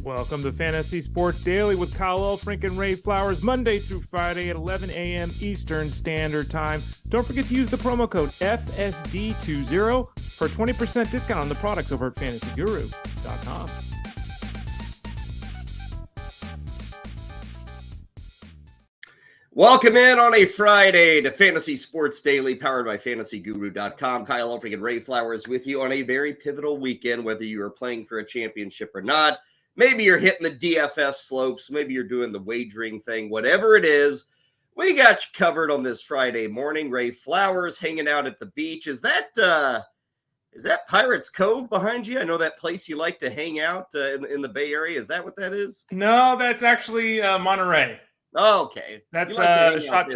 Welcome to Fantasy Sports Daily with Kyle Elfrink and Ray Flowers, Monday through Friday at 11 a.m. Eastern Standard Time. Don't forget to use the promo code FSD20 for a 20% discount on the products over at fantasyguru.com. Welcome in on a Friday to Fantasy Sports Daily, powered by fantasyguru.com. Kyle Elfrink and Ray Flowers with you on a very pivotal weekend, whether you are playing for a championship or not. Maybe you're hitting the DFS slopes. Maybe you're doing the wagering thing. Whatever it is, we got you covered on this Friday morning. Ray Flowers hanging out at the beach. Is that Pirates Cove behind you? I know that place you like to hang out in the Bay Area. Is that what that is? No, that's actually Monterey. Oh, okay. That's a shot.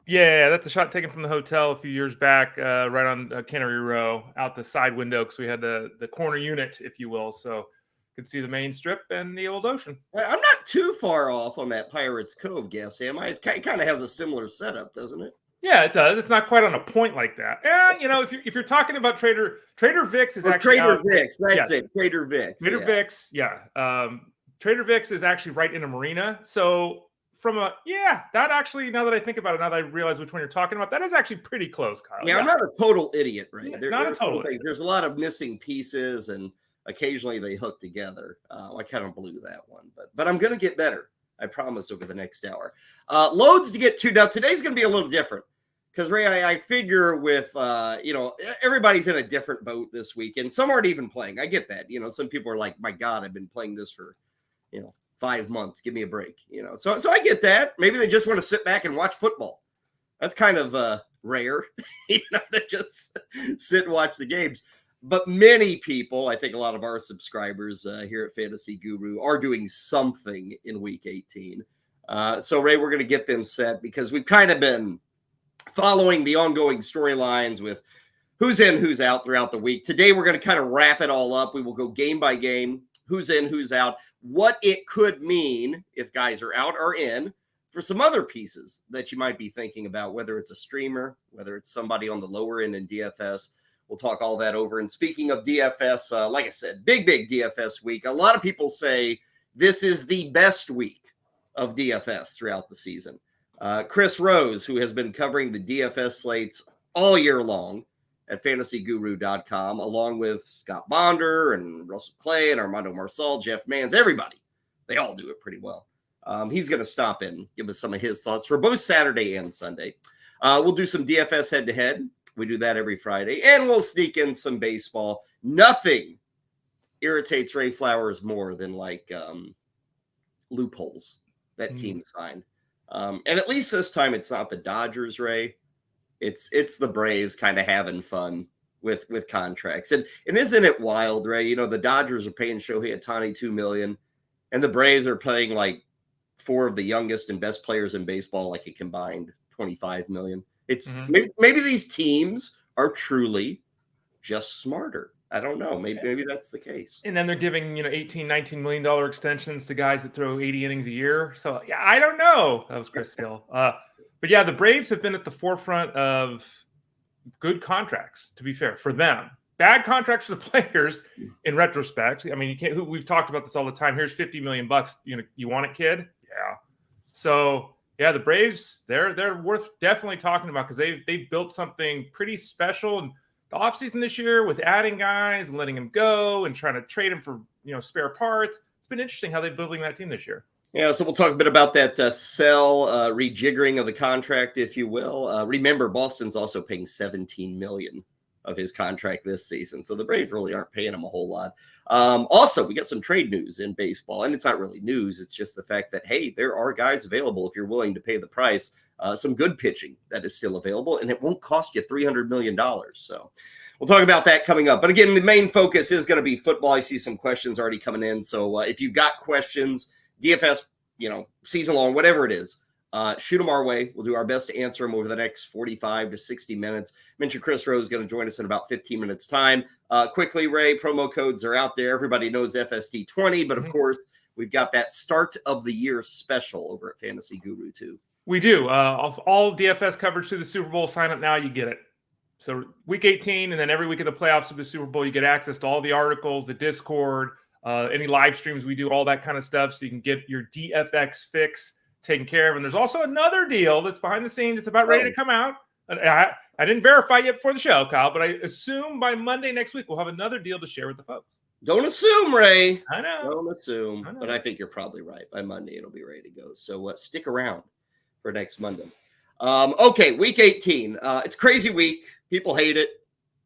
Yeah, that's a shot taken from the hotel a few years back, right on Cannery Row, out the side window, because we had the corner unit, if you will, so could see the main strip and the old ocean. I'm not too far off on that Pirates Cove, guess, am I? It kind of has a similar setup, doesn't it? Yeah, it does. It's not quite on a point like that. And if you're talking about Trader Vic's is actually Trader Vic's. That's it. Trader Vic's. Trader Vic's. Yeah. Trader Vic's is actually right in a marina. So that actually, now that I think about it, now that I realize which one you're talking about, that is actually pretty close, Kyle. Yeah, I'm not a total idiot, right? Yeah, not a total idiot. There's a lot of missing pieces, and occasionally they hook together. I kind of blew that one, but I'm going to get better. I promise over the next hour. Loads to get to. Now, today's going to be a little different because, Ray, I figure with, everybody's in a different boat this week, and some aren't even playing. I get that. Some people are like, my God, I've been playing this for, 5 months. Give me a break. So I get that. Maybe they just want to sit back and watch football. That's kind of rare, to just sit and watch the games. But many people, I think a lot of our subscribers here at Fantasy Guru are doing something in Week 18. So, Ray, we're going to get them set because we've kind of been following the ongoing storylines with who's in, who's out throughout the week. Today, we're going to kind of wrap it all up. We will go game by game, who's in, who's out, what it could mean if guys are out or in for some other pieces that you might be thinking about, whether it's a streamer, whether it's somebody on the lower end in DFS. We'll talk all that over. And speaking of DFS, like I said, big DFS week. A lot of people say this is the best week of DFS throughout the season. Chris Rose, who has been covering the DFS slates all year long at fantasyguru.com, along with Scott Bonder and Russell Clay and Armando Marsal, Jeff Mans, everybody. They all do it pretty well. He's going to stop in, give us some of his thoughts for both Saturday and Sunday. We'll do some DFS head-to-head. We do that every Friday, and we'll sneak in some baseball. Nothing irritates Ray Flowers more than loopholes that teams find. And at least this time, it's not the Dodgers, Ray. It's the Braves kind of having fun with contracts. And isn't it wild, Ray? The Dodgers are paying Shohei Ohtani $2 million, and the Braves are paying like 4 of the youngest and best players in baseball like a combined $25 million. It's maybe these teams are truly just smarter. I don't know. Maybe that's the case. And then they're giving, $18, $19 million extensions to guys that throw 80 innings a year. So yeah, I don't know. That was Chris Hill. But yeah, the Braves have been at the forefront of good contracts, to be fair, for them. Bad contracts for the players in retrospect. I mean, you can't. We've talked about this all the time. Here's $50 million. You want it, kid? Yeah. So yeah, the Braves, they're worth definitely talking about because they've built something pretty special in the offseason this year with adding guys and letting them go and trying to trade them for spare parts. It's been interesting how they're building that team this year. Yeah, so we'll talk a bit about that rejiggering of the contract, if you will. Remember, Boston's also paying $17 million of his contract this season, so the Braves really aren't paying him a whole lot. Also, we got some trade news in baseball, and it's not really news. It's just the fact that, hey, there are guys available if you're willing to pay the price. Some good pitching that is still available, and it won't cost you $300 million. So we'll talk about that coming up. But again, the main focus is going to be football. I see some questions already coming in. So if you've got questions, DFS, season long, whatever it is, shoot them our way. We'll do our best to answer them over the next 45 to 60 minutes. Mentioned Chris Rose is going to join us in about 15 minutes time. Quickly, Ray, promo codes are out there. Everybody knows FSD20, but of course, we've got that start of the year special over at Fantasy Guru too. We do. All DFS coverage through the Super Bowl. Sign up now, you get it. So Week 18, and then every week of the playoffs of the Super Bowl, you get access to all the articles, the Discord, any live streams we do, all that kind of stuff. So you can get your DFX fix taken care of. And there's also another deal that's behind the scenes. It's about ready to come out. I didn't verify yet before the show, Kyle, but I assume by Monday next week, we'll have another deal to share with the folks. Don't assume, Ray. I know. Don't assume. But I think you're probably right. By Monday, it'll be ready to go. So stick around for next Monday. Okay, week 18. It's a crazy week. People hate it.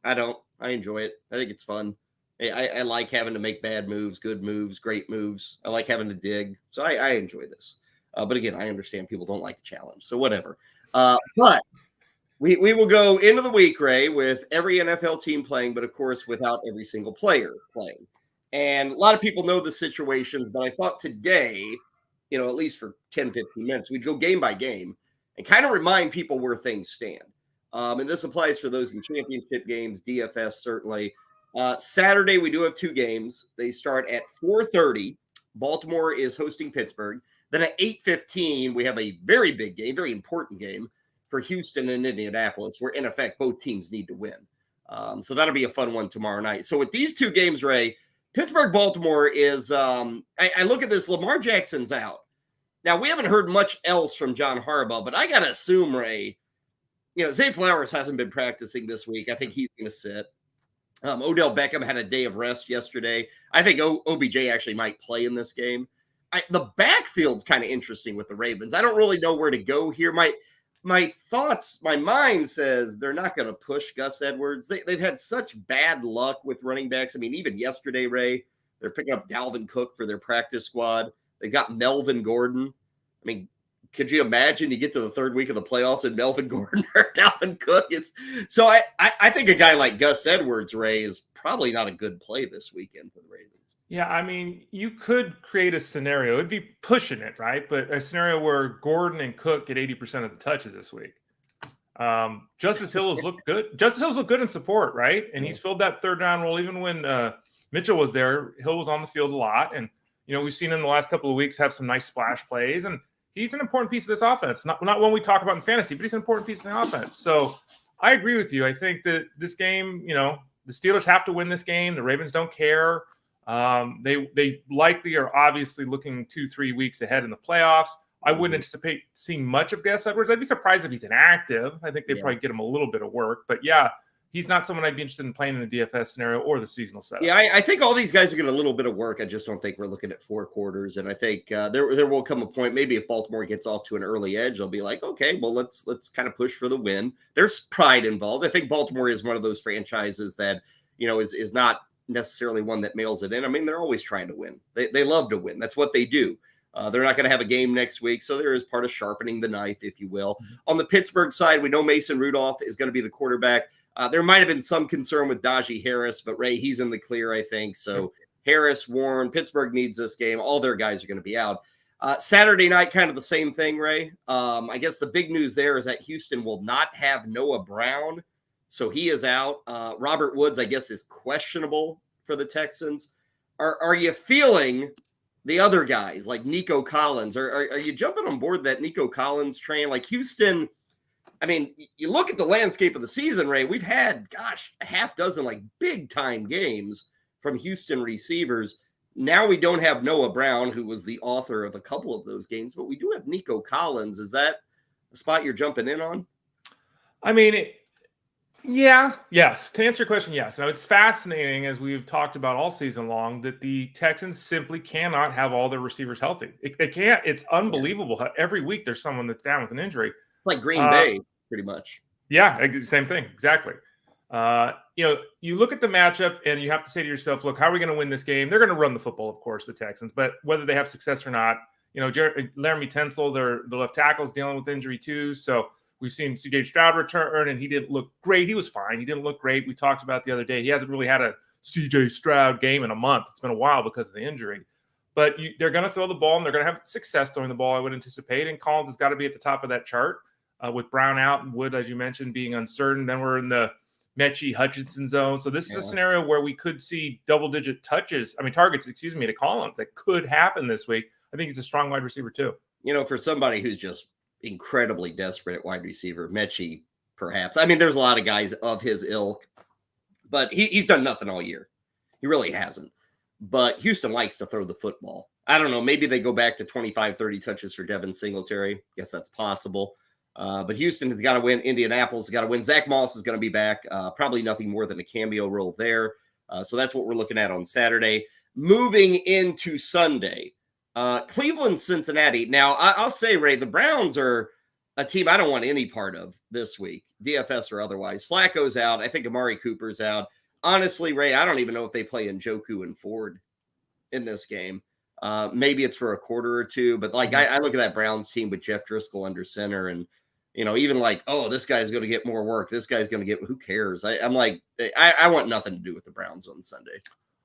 I don't. I enjoy it. I think it's fun. I like having to make bad moves, good moves, great moves. I like having to dig. So I enjoy this. But again, I understand people don't like a challenge. So whatever. But we will go into the week, Ray, with every NFL team playing, but of course without every single player playing. And a lot of people know the situations, but I thought today, at least for 10, 15 minutes, we'd go game by game and kind of remind people where things stand. And this applies for those in championship games, DFS certainly. Saturday, we do have 2 games. They start at 4:30. Baltimore is hosting Pittsburgh. Then at 8:15, we have a very big game, very important game for Houston and Indianapolis, where in effect both teams need to win. So that'll be a fun one tomorrow night. So with these 2 games, Ray, Pittsburgh-Baltimore is I look at this, Lamar Jackson's out. Now, we haven't heard much else from John Harbaugh, but I got to assume, Ray, Zay Flowers hasn't been practicing this week. I think he's going to sit. Odell Beckham had a day of rest yesterday. I think OBJ actually might play in this game. The backfield's kind of interesting with the Ravens. I don't really know where to go here. My thoughts, my mind says they're not going to push Gus Edwards. They've had such bad luck with running backs. I mean, even yesterday, Ray, they're picking up Dalvin Cook for their practice squad. They got Melvin Gordon. I mean, could you imagine you get to the 3rd week of the playoffs and Melvin Gordon or Dalvin Cook? So I think a guy like Gus Edwards, Ray, is probably not a good play this weekend for the Ravens. Yeah, I mean, you could create a scenario. It'd be pushing it, right? But a scenario where Gordon and Cook get 80% of the touches this week. Justice Hill has looked good. Justice Hill's looked good in support, right? And he's filled that 3rd down role. Even when Mitchell was there, Hill was on the field a lot. And, we've seen him the last couple of weeks have some nice splash plays. And he's an important piece of this offense. Not one we talk about in fantasy, but he's an important piece of the offense. So I agree with you. I think that this game, the Steelers have to win this game. The Ravens don't care. They likely are obviously looking 2-3 weeks ahead in the playoffs. I wouldn't anticipate seeing much of Gus Edwards. I'd be surprised if he's inactive. I think they'd probably get him a little bit of work. But yeah, he's not someone I'd be interested in playing in the DFS scenario or the seasonal setup. Yeah, I think all these guys are getting a little bit of work. I just don't think we're looking at 4 quarters. And I think there will come a point, maybe if Baltimore gets off to an early edge, they'll be like, okay, well, let's kind of push for the win. There's pride involved. I think Baltimore is one of those franchises that, is not necessarily one that mails it in. I mean, they're always trying to win. They love to win. That's what they do. They're not going to have a game next week, so there is part of sharpening the knife, if you will. On the Pittsburgh side, we know Mason Rudolph is going to be the quarterback. There might have been some concern with Najee Harris, but Ray, he's in the clear, I think. So Harris, Warren, Pittsburgh needs this game. All their guys are going to be out. Saturday night, kind of the same thing, Ray. I guess the big news there is that Houston will not have Noah Brown, so he is out. Robert Woods, I guess, is questionable for the Texans. Are you feeling the other guys like Nico Collins? Are you jumping on board that Nico Collins train? Like Houston, I mean, you look at the landscape of the season, Ray, we've had, a half dozen like big time games from Houston receivers. Now we don't have Noah Brown, who was the author of a couple of those games, but we do have Nico Collins. Is that a spot you're jumping in on? I mean, yes. To answer your question, yes. Now, it's fascinating, as we've talked about all season long, that the Texans simply cannot have all their receivers healthy. They can't. It's unbelievable how every week there's someone that's down with an injury. Like Green Bay, pretty much. Yeah, same thing. Exactly. You look at the matchup and you have to say to yourself, look, how are we going to win this game? They're going to run the football, of course, the Texans, but whether they have success or not, Laramie Tunsil, the left tackle's dealing with injury too. So we've seen CJ Stroud return and he didn't look great. He was fine. He didn't look great. We talked about the other day. He hasn't really had a CJ Stroud game in a month. It's been a while because of the injury. But they're going to throw the ball and they're going to have success throwing the ball, I would anticipate. And Collins has got to be at the top of that chart. With Brown out and Wood, as you mentioned, being uncertain. Then we're in the Mechie Hutchinson zone. So this is a scenario where we could see double-digit targets, to Collins. That could happen this week. I think he's a strong wide receiver too. For somebody who's just incredibly desperate at wide receiver, Mechie, perhaps. I mean, there's a lot of guys of his ilk, but he's done nothing all year. He really hasn't. but Houston likes to throw the football. I don't know. Maybe they go back to 25, 30 touches for Devin Singletary. Guess that's possible. But Houston has got to win. Indianapolis has got to win. Zach Moss is going to be back. Probably nothing more than a cameo role there. So that's what we're looking at on Saturday. Moving into Sunday, Cleveland, Cincinnati. Now, I'll say, Ray, the Browns are a team I don't want any part of this week, DFS or otherwise. Flacco's out. I think Amari Cooper's out. Honestly, Ray, I don't even know if they play Njoku and Ford in this game. Maybe it's for a quarter or two, but like I look at that Browns team with Jeff Driscoll under center, and even like, oh, this guy's going to get more work. This guy's going to get. Who cares? I'm like, I want nothing to do with the Browns on Sunday.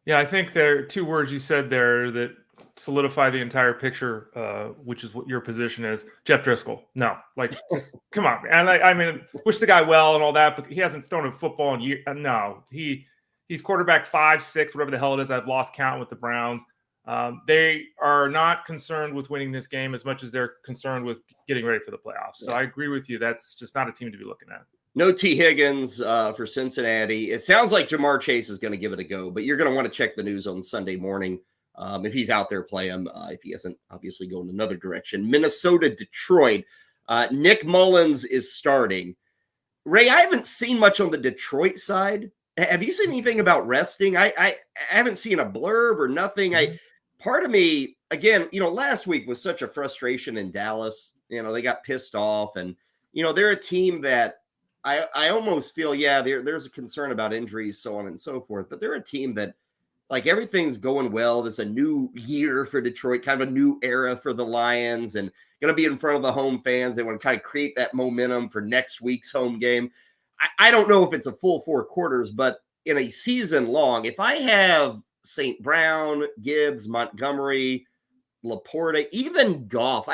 Yeah, I think there are two words you said there that solidify the entire picture, which is what your position is. Jeff Driscoll. No, like, just, come on, man. I mean, wish the guy well and all that, but he hasn't thrown a football in years. No, he's quarterback 5, 6, whatever the hell it is. I've lost count with the Browns. They are not concerned with winning this game as much as they're concerned with getting ready for the playoffs. So I agree with you. That's just not a team to be looking at. No T. Higgins for Cincinnati. It sounds like Jamar Chase is going to give it a go, but you're going to want to check the news on Sunday morning. If he's out there, play him. If he hasn't, obviously go in another direction. Minnesota, Detroit. Nick Mullins is starting. Ray, I haven't seen much on the Detroit side. Have you seen anything about resting? I haven't seen a blurb or nothing. Part of me, again, last week was such a frustration in Dallas. They got pissed off, and they're a team that I almost feel, there's a concern about injuries, so on and so forth. But they're a team that, like, everything's going well. There's a new year for Detroit, kind of a new era for the Lions, and going to be in front of the home fans. They want to kind of create that momentum for next week's home game. I don't know if it's a full 4 quarters, but in a season long, if I have St. Brown, Gibbs, Montgomery, Laporta, even Goff,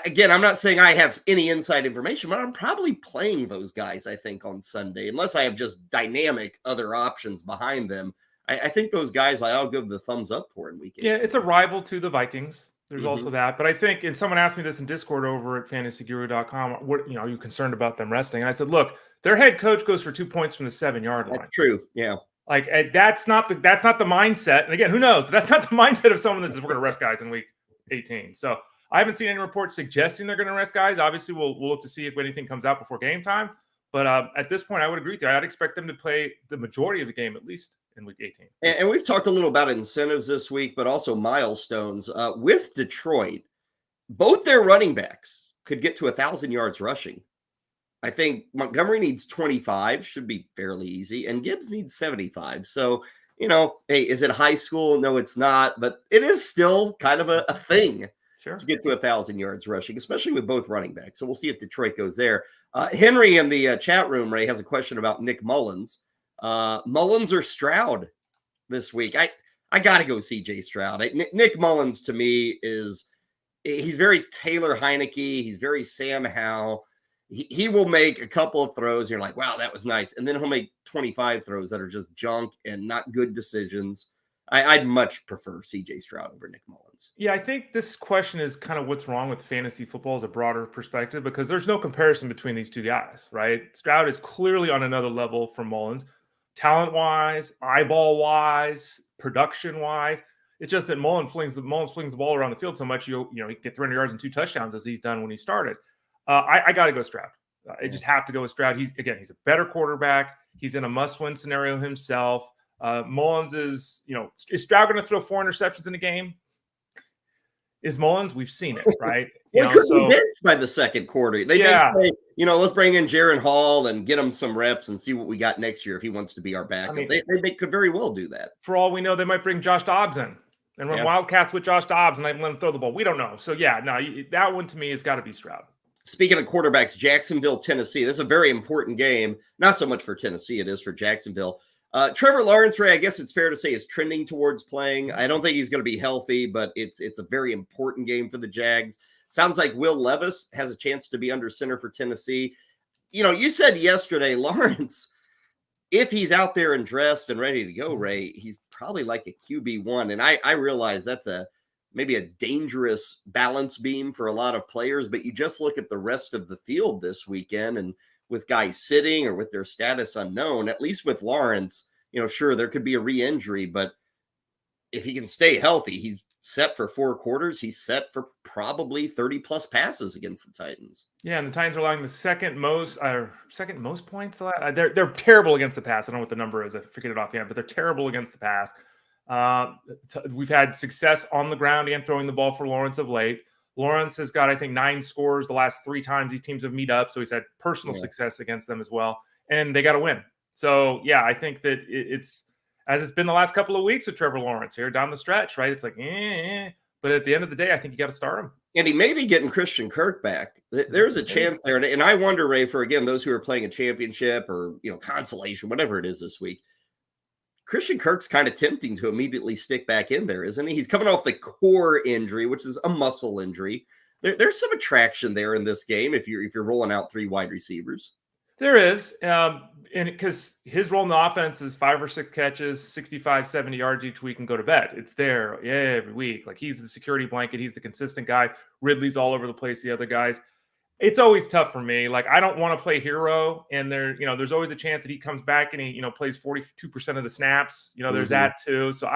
again, I'm not saying I have any inside information, but I'm probably playing those guys, I think, on Sunday, unless I have just dynamic other options behind them. I think those guys I'll give the thumbs up for in week 18. Yeah, it's a rival to the Vikings. There's also that. But I think, and someone asked me this in Discord over at fantasyguru.com, are you concerned about them resting? And I said, look, their head coach goes for 2 points from the 7-yard line. That's true. Yeah. Like, that's not the mindset. And again, who knows? But that's not the mindset of someone that says we're going to rest guys in week 18. So I haven't seen any reports suggesting they're going to rest guys. Obviously, we'll look to see if anything comes out before game time. But at this point, I would agree with you. I'd expect them to play the majority of the game, at least in week 18. And we've talked a little about incentives this week, but also milestones. With Detroit, both their running backs could get to 1,000 yards rushing. I think Montgomery needs 25, should be fairly easy, and Gibbs needs 75. So, hey, is it high school? No, it's not, but it is still kind of a thing. Sure. To get to 1,000 yards rushing, especially with both running backs. So we'll see if Detroit goes there. Henry in the chat room, Ray, has a question about Nick Mullins. Mullins or Stroud this week? I got to go CJ Stroud. Nick Mullins, to me, he's very Taylor Heineke. He's very Sam Howell. He will make a couple of throws. And you're like, wow, that was nice. And then he'll make 25 throws that are just junk and not good decisions. I'd much prefer CJ Stroud over Nick Mullins. Yeah, I think this question is kind of what's wrong with fantasy football as a broader perspective, because there's no comparison between these two guys, right? Stroud is clearly on another level from Mullins, talent-wise, eyeball-wise, production-wise. It's just that Mullins flings the ball around the field so much, he can get 300 yards and 2 touchdowns as he's done when he started. I got to go Stroud. I just have to go with Stroud. He's a better quarterback. He's in a must-win scenario himself. Mullins is Stroud going to throw 4 interceptions in a game? Is Mullins? We've seen it, right? Well, could be benched by the second quarter. They may say, let's bring in Jaron Hall and get him some reps and see what we got next year if he wants to be our backup. They could very well do that. For all we know, they might bring Josh Dobbs in and run Wildcats with Josh Dobbs and let him throw the ball. We don't know. So, that one to me has got to be Stroud. Speaking of quarterbacks, Jacksonville, Tennessee. This is a very important game. Not so much for Tennessee. It is for Jacksonville. Trevor Lawrence, Ray, I guess it's fair to say, is trending towards playing. I don't think he's going to be healthy, but it's a very important game for the Jags. Sounds like Will Levis has a chance to be under center for Tennessee. You said yesterday, Lawrence, if he's out there and dressed and ready to go, Ray, he's probably like a QB1. And I realize that's maybe a dangerous balance beam for a lot of players, but you just look at the rest of the field this weekend and with guys sitting or with their status unknown, at least with Lawrence, sure, there could be a re-injury, but if he can stay healthy, he's set for 4 quarters. He's set for probably 30 plus passes against the Titans. Yeah, and the Titans are allowing the second most points. They're terrible against the pass. I don't know what the number is. I forget it offhand, but they're terrible against the pass. We've had success on the ground and throwing the ball for Lawrence of late. Lawrence has got, I think, 9 scores the last 3 times these teams have met up. So he's had personal success against them as well. And they got to win. So, yeah, I think that it's as it's been the last couple of weeks with Trevor Lawrence here down the stretch, right? It's like, but at the end of the day, I think you got to start him. And he may be getting Christian Kirk back. There's a chance there. And I wonder, Ray, for, again, those who are playing a championship or, consolation, whatever it is this week, Christian Kirk's kind of tempting to immediately stick back in there, isn't he? He's coming off the core injury, which is a muscle injury. There's some attraction there in this game if you're rolling out 3 wide receivers. There is, and because his role in the offense is 5 or 6 catches, 65, 70 yards each week and go to bed. It's there every week. Like, he's the security blanket. He's the consistent guy. Ridley's all over the place. The other guys. It's always tough for me. Like, I don't want to play hero, and there's always a chance that he comes back and he, plays 42% of the snaps. There's that too. So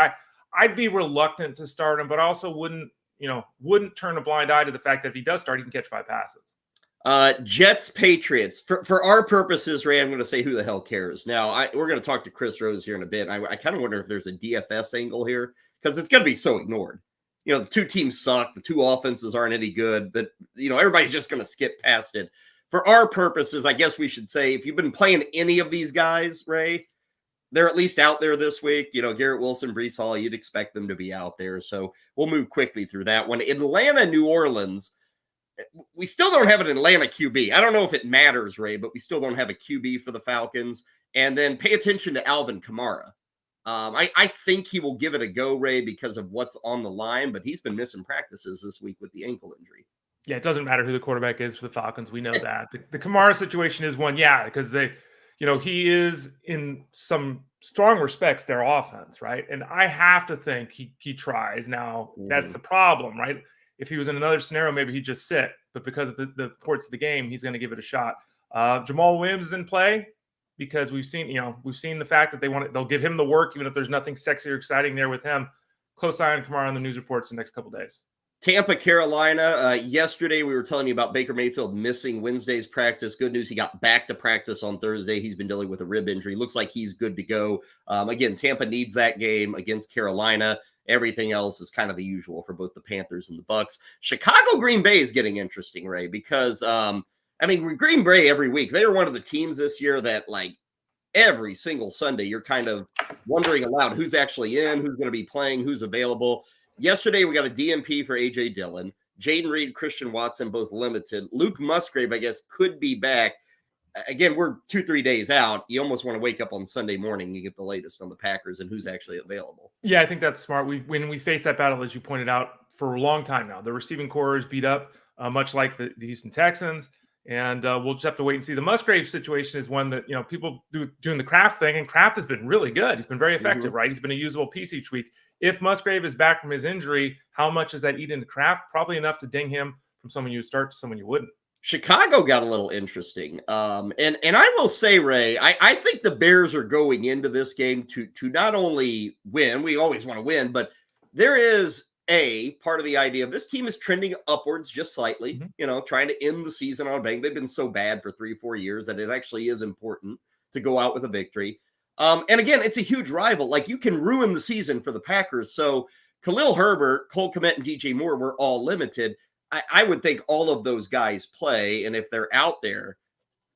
I'd be reluctant to start him, but I also wouldn't turn a blind eye to the fact that if he does start, he can catch 5 passes. Jets, Patriots. For our purposes, Ray, I'm going to say who the hell cares. Now, we're going to talk to Chris Rose here in a bit. I kind of wonder if there's a DFS angle here because it's going to be so ignored. The 2 teams suck. The 2 offenses aren't any good, but, everybody's just going to skip past it. For our purposes, I guess we should say if you've been playing any of these guys, Ray, they're at least out there this week. Garrett Wilson, Breece Hall, you'd expect them to be out there. So we'll move quickly through that one. Atlanta, New Orleans. We still don't have an Atlanta QB. I don't know if it matters, Ray, but we still don't have a QB for the Falcons. And then pay attention to Alvin Kamara. I think he will give it a go, Ray, because of what's on the line, but he's been missing practices this week with the ankle injury. Yeah, it doesn't matter who the quarterback is for the Falcons. We know that. The Kamara situation is one, because he is in some strong respects their offense, right? And I have to think he tries. Now, that's the problem, right? If he was in another scenario, maybe he'd just sit. But because of the reports of the game, he's going to give it a shot. Jamal Williams is in play because we've seen the fact that they'll give him the work, even if there's nothing sexy or exciting there with him. Close eye on Kamara on the news reports the next couple of days. Tampa, Carolina. Yesterday, we were telling you about Baker Mayfield missing Wednesday's practice. Good news, he got back to practice on Thursday. He's been dealing with a rib injury. Looks like he's good to go. Again, Tampa needs that game against Carolina. Everything else is kind of the usual for both the Panthers and the Bucks. Chicago, Green Bay is getting interesting, Ray, because, Green Bay every week, they are one of the teams this year that, like, every single Sunday, you're kind of wondering aloud who's actually in, who's going to be playing, who's available. Yesterday, we got a DNP for A.J. Dillon. Jaden Reed, Christian Watson, both limited. Luke Musgrave, I guess, could be back. Again, we're 2-3 days out. You almost want to wake up on Sunday morning and get the latest on the Packers and who's actually available. Yeah, I think that's smart. When we faced that battle, as you pointed out, for a long time now, the receiving core is beat up, much like the Houston Texans. And we'll just have to wait and see. The Musgrave situation is one that, people doing the Kraft thing, and Kraft has been really good. He's been very effective, right? He's been a usable piece each week. If Musgrave is back from his injury, how much does that eat into Kraft? Probably enough to ding him from someone you would start to someone you wouldn't. Chicago got a little interesting. And I will say, Ray, I think the Bears are going into this game to not only win, we always want to win, but there is part of the idea of this team is trending upwards just slightly, trying to end the season on a bang. They've been so bad for 3 or 4 years that it actually is important to go out with a victory. And again, it's a huge rival. Like, you can ruin the season for the Packers. So Khalil Herbert, Cole Kmet, and DJ Moore were all limited. I would think all of those guys play. And if they're out there,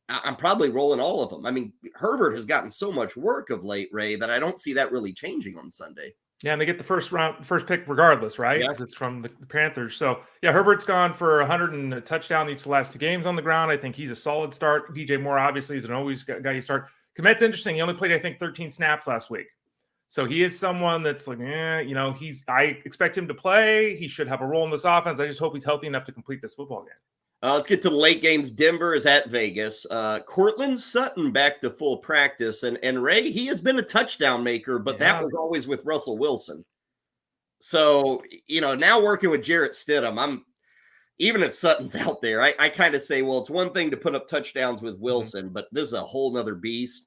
I'm probably rolling all of them. I mean, Herbert has gotten so much work of late, Ray, that I don't see that really changing on Sunday. Yeah, and they get the first pick regardless, right? Because it's from the Panthers. So, yeah, Herbert's gone for 100 and a touchdown each of the last 2 games on the ground. I think he's a solid start. DJ Moore, obviously, is an always guy you start. Kmet's interesting. He only played, I think, 13 snaps last week. So he is someone that's like, I expect him to play. He should have a role in this offense. I just hope he's healthy enough to complete this football game. Let's get to the late games. Denver is at Vegas. Cortland Sutton back to full practice. And Ray, he has been a touchdown maker, but that was always with Russell Wilson. So, now working with Jarrett Stidham, even if Sutton's out there, I kind of say, well, it's one thing to put up touchdowns with Wilson, but this is a whole nother beast.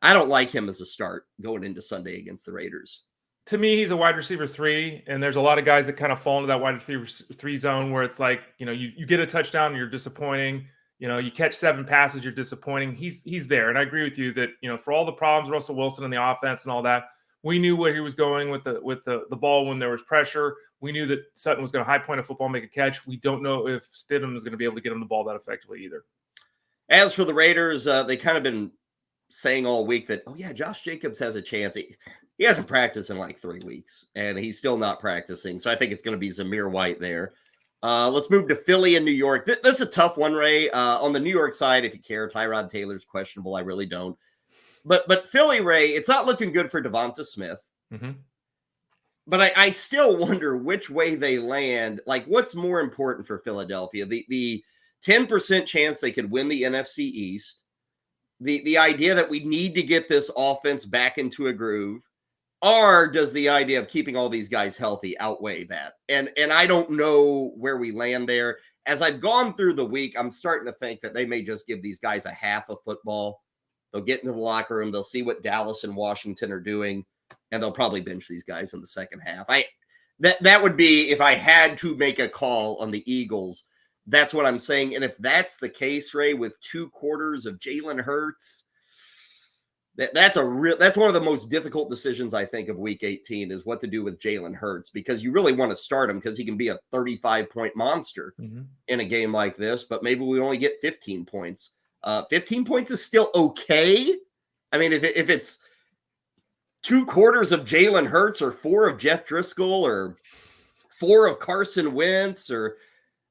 I don't like him as a start going into Sunday against the Raiders. to me, he's a wide receiver 3, and there's a lot of guys that kind of fall into that wide receiver 3 zone where it's like, you get a touchdown and you're disappointing. You catch 7 passes, you're disappointing. He's there. And I agree with you that, for all the problems, Russell Wilson and the offense and all that, we knew where he was going with the ball when there was pressure. We knew that Sutton was going to high point a football, make a catch. We don't know if Stidham is going to be able to get him the ball that effectively either. As for the Raiders, they kind of been saying all week that, Josh Jacobs has a chance. He hasn't practiced in like 3 weeks, and he's still not practicing. So I think it's going to be Zamir White there. Let's move to Philly and New York. This is a tough one, Ray. On the New York side, if you care, Tyrod Taylor's questionable. I really don't. But Philly, Ray, it's not looking good for Devonta Smith. Mm-hmm. But I still wonder which way they land. Like, what's more important for Philadelphia? The 10% chance they could win the NFC East, the idea that we need to get this offense back into a groove, or does the idea of keeping all these guys healthy outweigh that? And I don't know where we land there. As I've gone through the week, I'm starting to think that they may just give these guys a half of football. They'll get into the locker room. They'll see what Dallas and Washington are doing, and they'll probably bench these guys in the second half. That would be, if I had to make a call on the Eagles, that's what I'm saying. And if that's the case, Ray, with 2 quarters of Jalen Hurts, that's one of the most difficult decisions, I think, of Week 18 is what to do with Jalen Hurts, because you really want to start him because he can be a 35-point monster in a game like this, but maybe we only get 15 points. 15 points is still okay. I mean, if it's 2 quarters of Jalen Hurts or 4 of Jeff Driscoll or 4 of Carson Wentz, or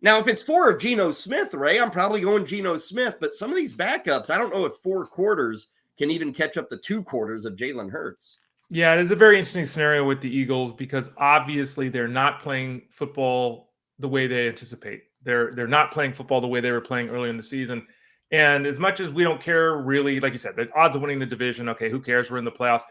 now if it's 4 of Geno Smith, Ray, I'm probably going Geno Smith, but some of these backups, I don't know if 4 quarters can even catch up to 2 quarters of Jalen Hurts. Yeah, it is a very interesting scenario with the Eagles because obviously they're not playing football the way they anticipate. They're not playing football the way they were playing earlier in the season. And as much as we don't care, really, like you said, the odds of winning the division, okay, who cares? We're in the playoffs.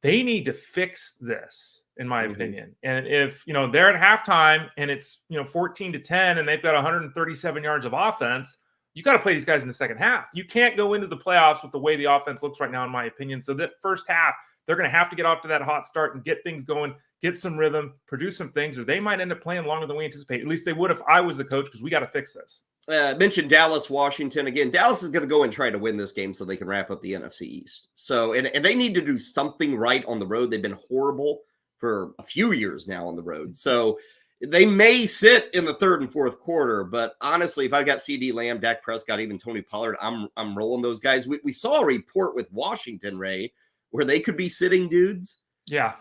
They need to fix this, in my opinion. And if, they're at halftime and it's, 14-10 and they've got 137 yards of offense, you got to play these guys in the second half. You can't go into the playoffs with the way the offense looks right now, in my opinion. So that first half, they're going to have to get off to that hot start and get things going, get some rhythm, produce some things, or they might end up playing longer than we anticipate. At least they would if I was the coach, because we got to fix this. Mentioned Dallas, Washington. Again, Dallas is going to go and try to win this game so they can wrap up the NFC East. So, and they need to do something right on the road. They've been horrible for a few years now on the road. So they may sit in the third and fourth quarter, but honestly, if I got CD Lamb, Dak Prescott, even Tony Pollard, I'm rolling those guys. We saw a report with Washington, Ray, where they could be sitting dudes. Yeah.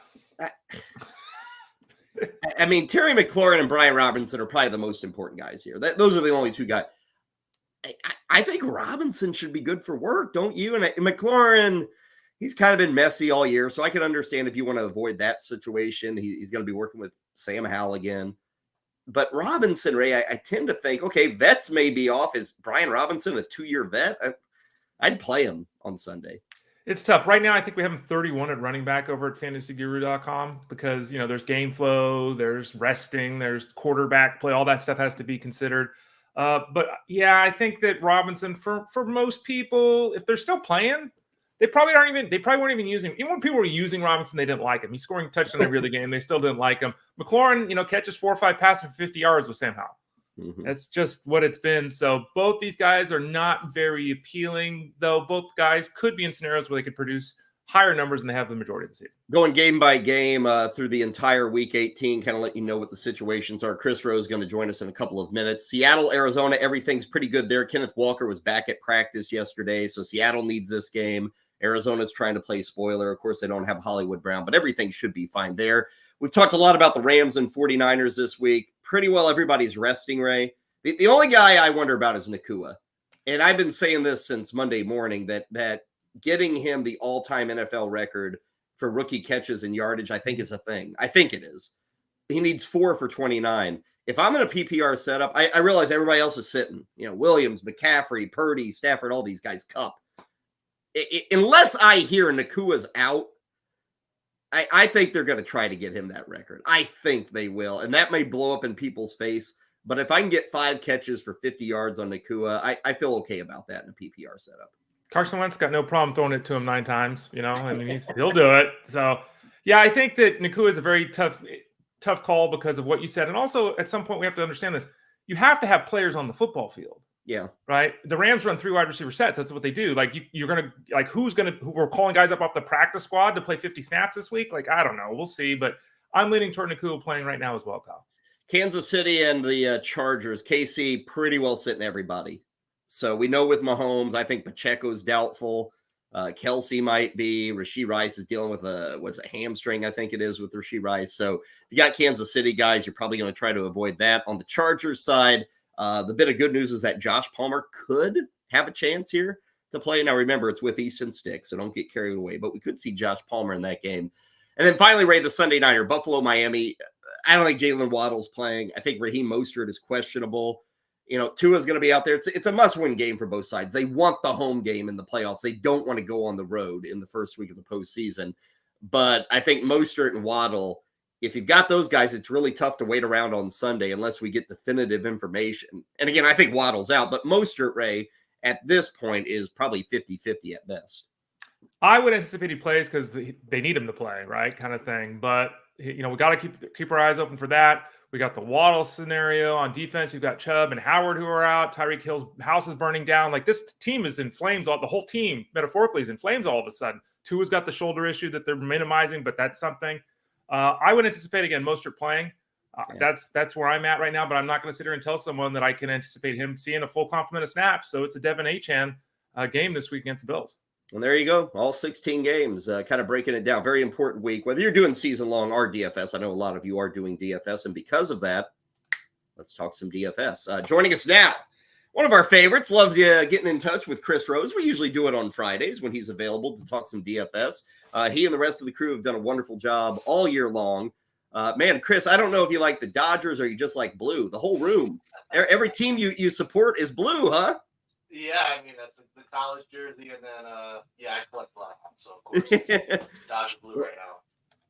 I mean, Terry McLaurin and Brian Robinson are probably the most important guys here. Those are the only 2 guys. I think Robinson should be good for work, don't you? And McLaurin, he's kind of been messy all year, so I can understand if you want to avoid that situation. He's going to be working with Sam Howell again. But Robinson, Ray, I tend to think, okay, vets may be off. Is Brian Robinson a 2-year vet? I'd play him on Sunday. It's tough. Right now, I think we have him 31 at running back over at fantasyguru.com because, there's game flow, there's resting, there's quarterback play. All that stuff has to be considered. But, yeah, I think that Robinson, for most people, if they're still playing, they probably weren't even using him. Even when people were using Robinson, they didn't like him. He's scoring a touchdown every other game. They still didn't like him. McLaurin, catches 4 or 5 passes for 50 yards with Sam Howell. That's just what it's been. So both these guys are not very appealing, though both guys could be in scenarios where they could produce higher numbers than they have the majority of the season. Going game by game through the entire Week 18, kind of let you know what the situations are. Chris Rowe is going to join us in a couple of minutes. Seattle, Arizona, everything's pretty good there. Kenneth Walker was back at practice yesterday, so Seattle needs this game. Arizona's trying to play spoiler. Of course, they don't have Hollywood Brown, but everything should be fine there. We've talked a lot about the Rams and 49ers this week. Pretty well everybody's resting, Ray. The only guy I wonder about is Nakua. And I've been saying this since Monday morning that getting him the all-time NFL record for rookie catches and yardage, I think is a thing. I think it is. He needs 4 for 29. If I'm in a PPR setup, I realize everybody else is sitting. Williams, McCaffrey, Purdy, Stafford, all these guys, Cup. Unless I hear Nakua's out, I think they're going to try to get him that record. I think they will. And that may blow up in people's face. But if I can get 5 catches for 50 yards on Nakua, I feel okay about that in a PPR setup. Carson Wentz got no problem throwing it to him 9 times. He'll do it. So, Yeah, I think that Nakua is a very tough call because of what you said. And also, at some point, we have to understand this. You have to have players on the football field. Yeah. Right. The Rams run 3 wide receiver sets. That's what they do. Like you're going to who we're calling guys up off the practice squad to play 50 snaps this week. Like, I don't know. We'll see. But I'm leaning toward Nakua playing right now as well, Kyle. Kansas City and the Chargers. KC pretty well sitting everybody. So we know with Mahomes, I think Pacheco's doubtful. Kelsey might be. Rashee Rice is dealing with a hamstring, I think it is, with Rashee Rice. So if you got Kansas City guys, you're probably going to try to avoid that. On the Chargers side, the bit of good news is that Josh Palmer could have a chance here to play. Now, remember, it's with Easton Stick, so don't get carried away. But we could see Josh Palmer in that game. And then finally, Ray, the Sunday nighter, Buffalo, Miami. I don't think Jalen Waddle's playing. I think Raheem Mostert is questionable. Tua's going to be out there. It's a must-win game for both sides. They want the home game in the playoffs. They don't want to go on the road in the first week of the postseason. But I think Mostert and Waddle, if you've got those guys, it's really tough to wait around on Sunday unless we get definitive information. And again, I think Waddle's out, but Mostert, Ray, at this point is probably 50-50 at best. I would anticipate he plays because they need him to play, right, kind of thing. But we got to keep our eyes open for that. We got the Waddle scenario on defense. You've got Chubb and Howard who are out. Tyreek Hill's house is burning down. Like, this team is in flames. The whole team, metaphorically, is in flames all of a sudden. Tua's got the shoulder issue that they're minimizing, but that's something. I would anticipate, again, Mostert playing. That's where I'm at right now, but I'm not going to sit here and tell someone that I can anticipate him seeing a full complement of snaps. So it's a Devin Achane game this week against the Bills. And there you go. All 16 games, kind of breaking it down. Very important week. Whether you're doing season long or DFS, I know a lot of you are doing DFS. And because of that, let's talk some DFS. Joining us now, one of our favorites. Love getting in touch with Chris Rose. We usually do it on Fridays when he's available to talk some DFS. He and the rest of the crew have done a wonderful job all year long. Man, Chris, I don't know if you like the Dodgers or you just like blue. The whole room, every team you support is blue, huh? Yeah, I mean, that's the college jersey, and then, I collect black, so of course it's Dodger blue right now.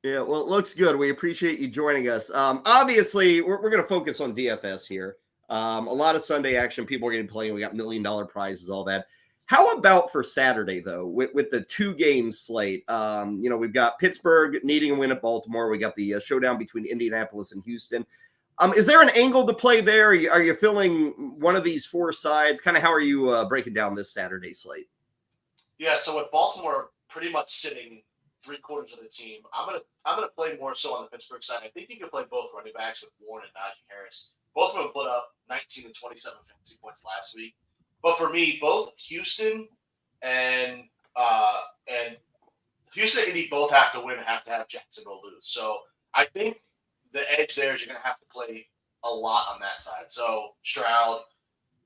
Yeah, well, it looks good. We appreciate you joining us. Obviously, we're going to focus on DFS here. A lot of Sunday action. People are going to be playing. We got $1 million prizes, all that. How about for Saturday, though, with the 2-game slate? We've got Pittsburgh needing a win at Baltimore. We got the showdown between Indianapolis and Houston. Is there an angle to play there? Are you feeling one of these 4 sides? Kind of how are you breaking down this Saturday slate? Yeah, so with Baltimore pretty much sitting 3/4 of the team, I'm gonna play more so on the Pittsburgh side. I think you can play both running backs with Warren and Najee Harris. Both of them put up 19 and 27 fantasy points last week. But for me, both Houston and Indy both have to win and have to have Jacksonville lose. So I think the edge there is you're going to have to play a lot on that side. So Stroud,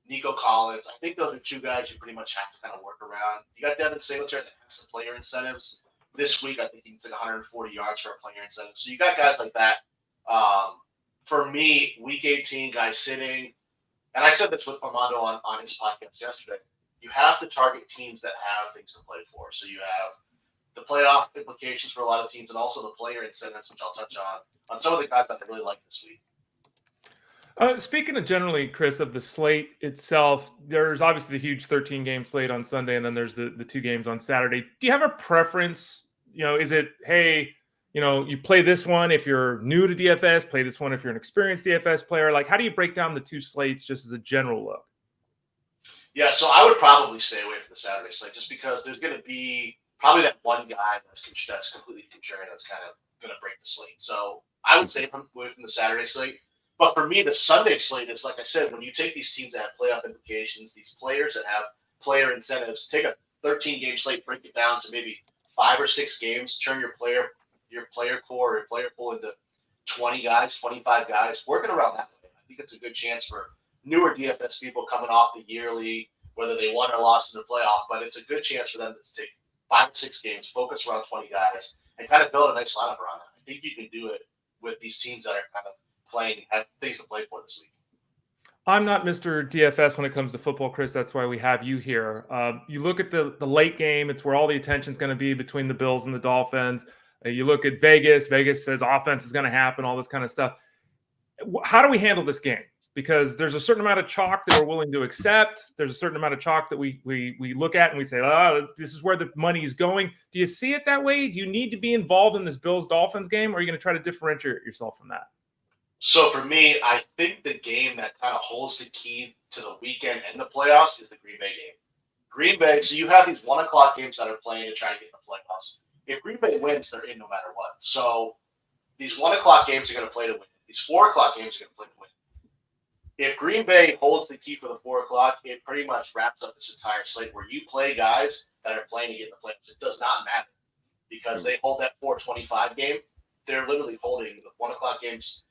Nico Collins, I think those are 2 guys you pretty much have to kind of work around. You got Devin Singletary that has some player incentives. This week, I think he gets like 140 yards for a player incentive. So you got guys like that. For me, Week 18, guys sitting, and I said this with Armando on his podcast yesterday, you have to target teams that have things to play for. So you have the playoff implications for a lot of teams and also the player incentives, which I'll touch on some of the guys that I really like this week. Speaking of generally, Chris, of the slate itself, there's obviously the huge 13-game slate on Sunday, and then there's the 2 games on Saturday. Do you have a preference? Is it, hey, you play this one if you're new to DFS, play this one if you're an experienced DFS player? Like, how do you break down the 2 slates just as a general look? Yeah, so I would probably stay away from the Saturday slate just because there's going to be probably that one guy that's completely contrarian that's kind of going to break the slate. So I would stay away from the Saturday slate. But for me, the Sunday slate is, like I said, when you take these teams that have playoff implications, these players that have player incentives, take a 13-game slate, break it down to maybe 5 or 6 games, turn your player core or your player pool into 20 guys, 25 guys, working around that way. I think it's a good chance for newer DFS people coming off the yearly, whether they won or lost in the playoff, but it's a good chance for them to take 5 or 6 games, focus around 20 guys, and kind of build a nice lineup around that. I think you can do it with these teams that are kind of playing, have things to play for this week. I'm not Mr. DFS when it comes to football, Chris. That's why we have you here. You look at the late game. It's where all the attention is going to be between the Bills and the Dolphins. You look at Vegas. Vegas says offense is going to happen, all this kind of stuff. How do we handle this game? because there's a certain amount of chalk that we're willing to accept. There's a certain amount of chalk that we look at and we say, oh, this is where the money is going. Do you see it that way? Do you need to be involved in this Bills-Dolphins game, or are you going to try to differentiate yourself from that? So for me, I think the game that kind of holds the key to the weekend and the playoffs is the Green Bay game. Green Bay, so you have these 1 o'clock games that are playing to try to get in the playoffs. If Green Bay wins, they're in no matter what. So these 1 o'clock games are going to play to win. These 4 o'clock games are going to play to win. If Green Bay holds the key for the 4 o'clock, it pretty much wraps up this entire slate where you play guys that are playing to get in the playoffs. It does not matter because they hold that 4:25 game. They're literally holding the 1 o'clock games.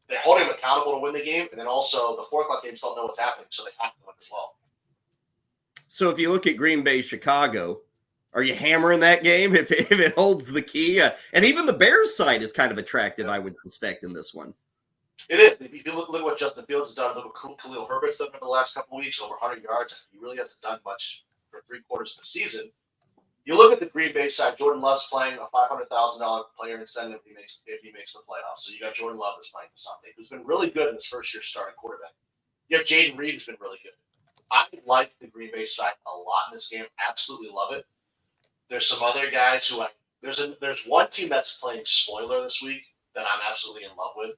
They're holding them accountable to win the game, and then also the 4 o'clock games don't know what's happening, so they have to win as well. So if you look at Green Bay, Chicago, are you hammering that game if it holds the key? And even the Bears side is kind of attractive, I would suspect, in this one. It is. If you look at what Justin Fields has done, look what Khalil Herbert's done for the last couple of weeks, over 100 yards. He really hasn't done much for 3/4 of the season. You look at the Green Bay side. Jordan Love's playing a $500,000 player incentive if he makes the playoffs. So you got Jordan Love that's playing for something, who's been really good in his first year starting quarterback. You have Jaden Reed, who's been really good. I like the Green Bay side a lot in this game. Absolutely love it. There's some other guys who there's one team that's playing spoiler this week that I'm absolutely in love with.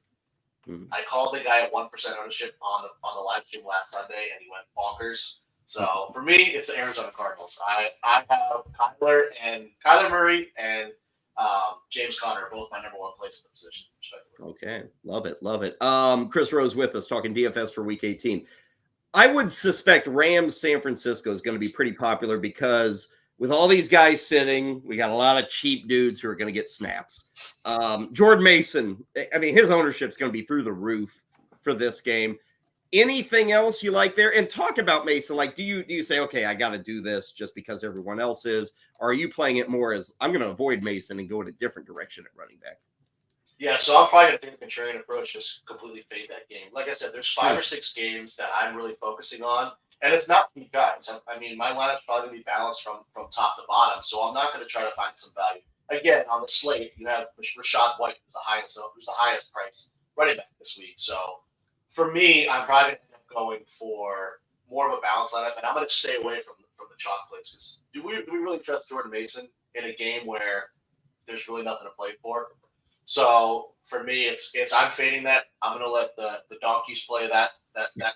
I called the guy at 1% ownership on the live stream last Sunday, and he went bonkers. So for me, it's the Arizona Cardinals. I have Kyler Murray and James Conner are both my number 1 plays in the position. Okay, love it. Chris Rose with us talking DFS for Week 18. I would suspect Rams San Francisco is going to be pretty popular because with all these guys sitting, we got a lot of cheap dudes who are going to get snaps. Jordan Mason, I mean, his ownership is going to be through the roof for this game. Anything else you like there? And talk about Mason. Like, do you say, okay, I got to do this just because everyone else is? Or are you playing it more as I'm going to avoid Mason and go in a different direction at running back? Yeah, so I'm probably going to take a contrarian approach, just completely fade that game. Like I said, there's 5 or 6 games that I'm really focusing on, and it's not cheap guys. I mean, my lineup's probably going to be balanced from top to bottom, so I'm not going to try to find some value. Again, on the slate, you have Rashad White, who's the highest price running back this week. So for me, I'm probably going to end up going for more of a balanced lineup, and I'm going to stay away from the chalk plays. Because do we really trust Jordan Mason in a game where there's really nothing to play for? So for me, it's I'm fading that. I'm going to let the donkeys play that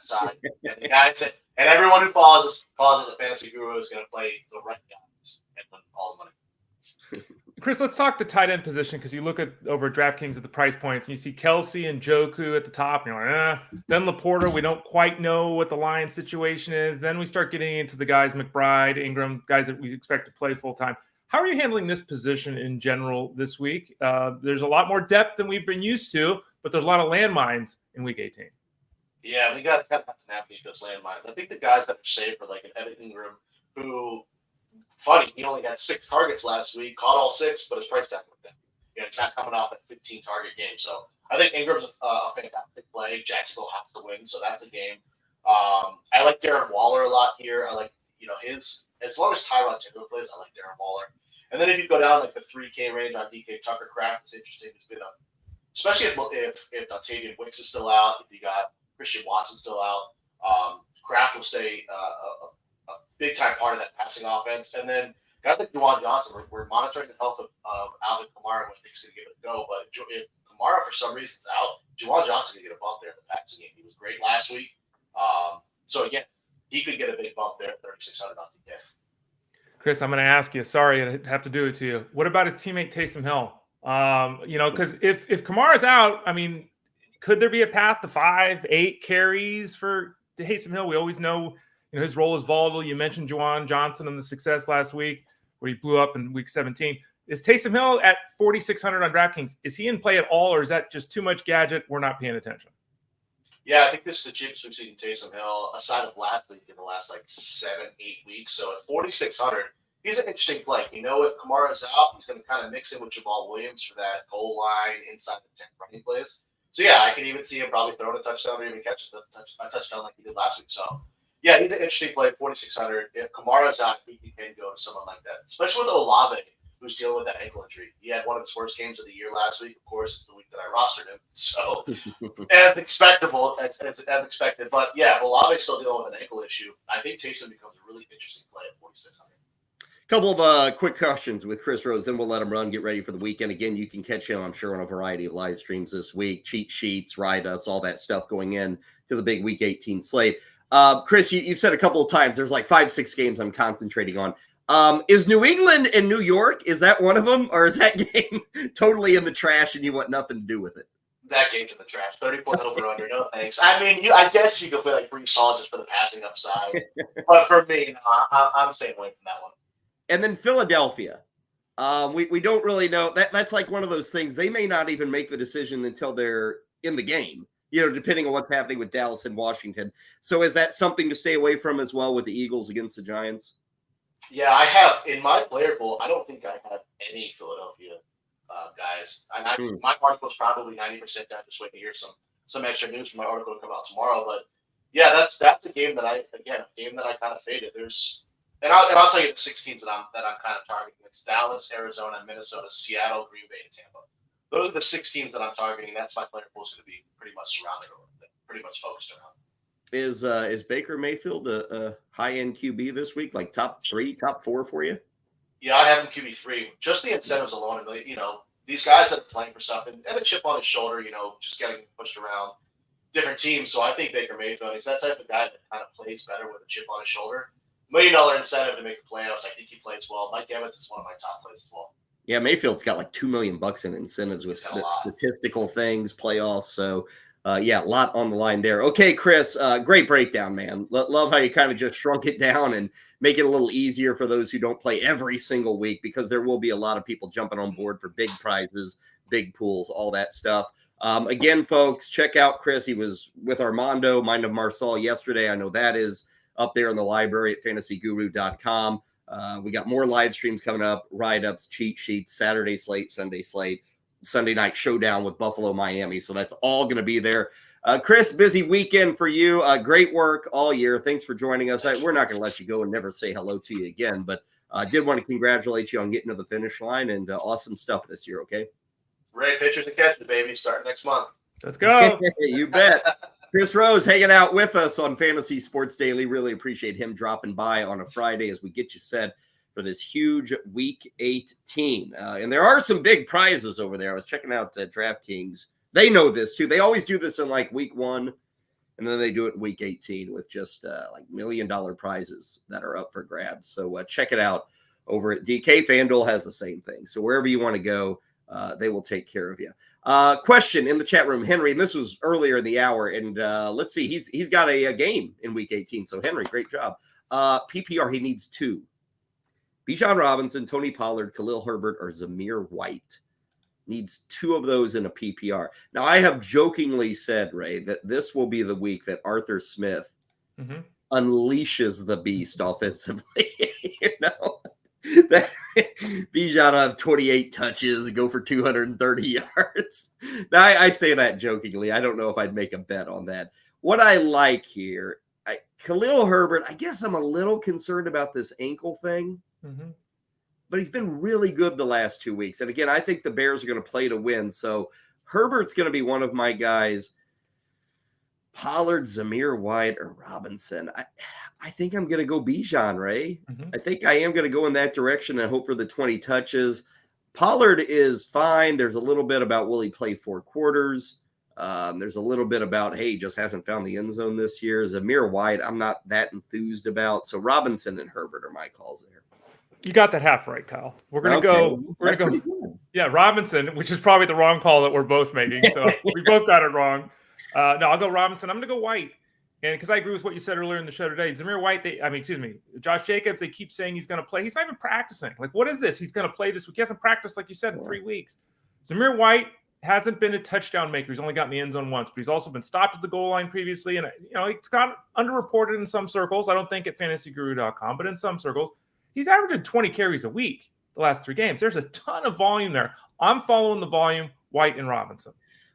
side, and the guys and everyone who follows us at Fantasy Guru is going to play the right guys and win all the money. Chris, let's talk the tight end position because you look at over DraftKings at the price points and you see Kelsey and Joku at the top. And you're like, Then Laporta, we don't quite know what the Lions situation is. Then we start getting into the guys, McBride, Ingram, guys that we expect to play full time. How are you handling this position in general this week? There's a lot more depth than we've been used to, but there's a lot of landmines in Week 18. Yeah, we got to kind of have to navigate those landmines. I think the guys that are safe are like an Evan Ingram, who, funny, he only had 6 targets last week, caught all 6, but his price tag went down. It's not coming off a 15-target game. So I think Ingram's a fantastic play. Jacksonville has to win, so that's a game. I like Darren Waller a lot here. I like, his, as long as Tyrod Taylor plays, I like Darren Waller. And then if you go down like the 3K range on DK Tucker Craft, it's interesting. It's been especially if Octavian Wicks is still out, if you got Christian Watson still out, Kraft will stay a big time part of that passing offense. And then guys like Juwan Johnson, we're monitoring the health of Alvin Kamara, who I think is going to give it a go. But if Kamara for some reason is out, Juwan Johnson can get a bump there in the passing game. He was great last week. So again, he could get a big bump there at 3,600 on DK. Chris, I'm going to ask you. Sorry, I have to do it to you. What about his teammate Taysom Hill? Because if Kamara's out, I mean, could there be a path to 5-8 carries for Taysom Hill? We always know, his role is volatile. You mentioned Juwan Johnson and the success last week where he blew up in Week 17. Is Taysom Hill at 4,600 on DraftKings? Is he in play at all, or is that just too much gadget? We're not paying attention. Yeah, I think this is the cheapest we've seen Taysom Hill, aside of last week, in the last 7-8 weeks. So at 4,600, he's an interesting play. If Kamara's out, he's going to kind of mix in with Jamal Williams for that goal line inside the 10 running plays. So yeah, I could even see him probably throwing a touchdown or even catch a touchdown like he did last week. So yeah, he's an interesting play at 4,600. If Kamara's out, he can go to someone like that, especially with Olave, who's dealing with that ankle injury. He had one of his worst games of the year last week. Of course, it's the week that I rostered him. So as expected. But yeah, Olave's still dealing with an ankle issue. I think Taysom becomes a really interesting play at 4,600. Couple of quick questions with Chris Rose, then we'll let him run, get ready for the weekend. Again, you can catch him, I'm sure, on a variety of live streams this week, cheat sheets, write-ups, all that stuff going in to the big Week 18 slate. Chris, you've said a couple of times, there's like 5-6 games I'm concentrating on. Is New England and New York, is that one of them, or is that game totally in the trash and you want nothing to do with it? That game's in the trash. 34 over under. No thanks. I mean, I guess you could play like Brees Hall just for the passing upside, but for me, no, I'm staying away from that one. And then Philadelphia. We don't really know. That's like one of those things. They may not even make the decision until they're in the game, depending on what's happening with Dallas and Washington. So is that something to stay away from as well with the Eagles against the Giants? Yeah, I have. In my player pool, I don't think I have any Philadelphia guys. My article's probably 90% done. Just waiting to hear some extra news from my article to come out tomorrow. But yeah, that's a game that I kind of faded. And I'll tell you the 6 teams that I'm kind of targeting. It's Dallas, Arizona, Minnesota, Seattle, Green Bay, and Tampa. Those are the 6 teams that I'm targeting. That's my player pool is going to be pretty much surrounded around, pretty much focused around. Is Baker Mayfield a high-end QB this week, like top 3, top 4 for you? Yeah, I have him QB3. Just the incentives alone, these guys that are playing for something and a chip on his shoulder, just getting pushed around different teams. So I think Baker Mayfield is that type of guy that kind of plays better with a chip on his shoulder. $1 million incentive to make the playoffs. I think he plays well. Mike Evans is one of my top plays as well. Yeah, Mayfield's got like $2 million in incentives with the statistical things, playoffs. So, a lot on the line there. Okay, Chris, great breakdown, man. Love how you kind of just shrunk it down and make it a little easier for those who don't play every single week, because there will be a lot of people jumping on board for big prizes, big pools, all that stuff. Again, folks, check out Chris. He was with Armando, Mind of Marsal, yesterday. I know that is up there in the library at fantasyguru.com. We got more live streams coming up, write-ups, cheat sheets, Saturday slate, Sunday night showdown with Buffalo, Miami. So that's all going to be there. Chris, busy weekend for you. Great work all year. Thanks for joining us. We're not going to let you go and never say hello to you again, but I did want to congratulate you on getting to the finish line, and awesome stuff this year, okay? Ray, pitchers and catches, baby, starting next month. Let's go. You bet. Chris Rose hanging out with us on Fantasy Sports Daily. Really appreciate him dropping by on a Friday as we get you set for this huge Week 18. And there are some big prizes over there. I was checking out DraftKings. They know this too. They always do this in like Week 1, and then they do it in Week 18 with just like $1 million prizes that are up for grabs. So check it out over at DK. FanDuel has the same thing. So wherever you want to go, they will take care of you. Question in the chat room, Henry, and this was earlier in the hour, and let's see, he's got a game in Week 18. So Henry, great job. PPR, he needs 2. Bijan Robinson, Tony Pollard, Khalil Herbert, or Zamir White. Needs 2 of those in a PPR. Now, I have jokingly said, Ray, that this will be the week that Arthur Smith unleashes the beast offensively. That Bijan have 28 touches, go for 230 yards. Now, I say that jokingly. I don't know if I'd make a bet on that. What I like here, Khalil Herbert, I guess I'm a little concerned about this ankle thing. But he's been really good the last 2 weeks. And again, I think the Bears are going to play to win. So Herbert's going to be one of my guys. Pollard, Zamir White, or Robinson. I think I'm going to go Bijan, Ray. I think I am going to go in that direction and hope for the 20 touches. Pollard is fine. There's a little bit about will he play 4 quarters. There's a little bit about, hey, just hasn't found the end zone this year. Zamir White, I'm not that enthused about. So Robinson and Herbert are my calls there. You got that half right, Kyle. We're gonna go. We're gonna go. Yeah, Robinson, which is probably the wrong call that we're both making. So we both got it wrong. No, I'll go Robinson. I'm gonna go White, and because I agree with what you said earlier in the show today, Zamir White. Josh Jacobs. They keep saying he's gonna play. He's not even practicing. Like, what is this? He's gonna play this week. He hasn't practiced, like you said, in 3 weeks. Zamir White hasn't been a touchdown maker. He's only gotten the end zone once, but he's also been stopped at the goal line previously, and it's got underreported in some circles. I don't think at fantasyguru.com, but in some circles. He's averaging 20 carries a week the last 3 games. There's a ton of volume there. I'm following the volume, White and Robinson.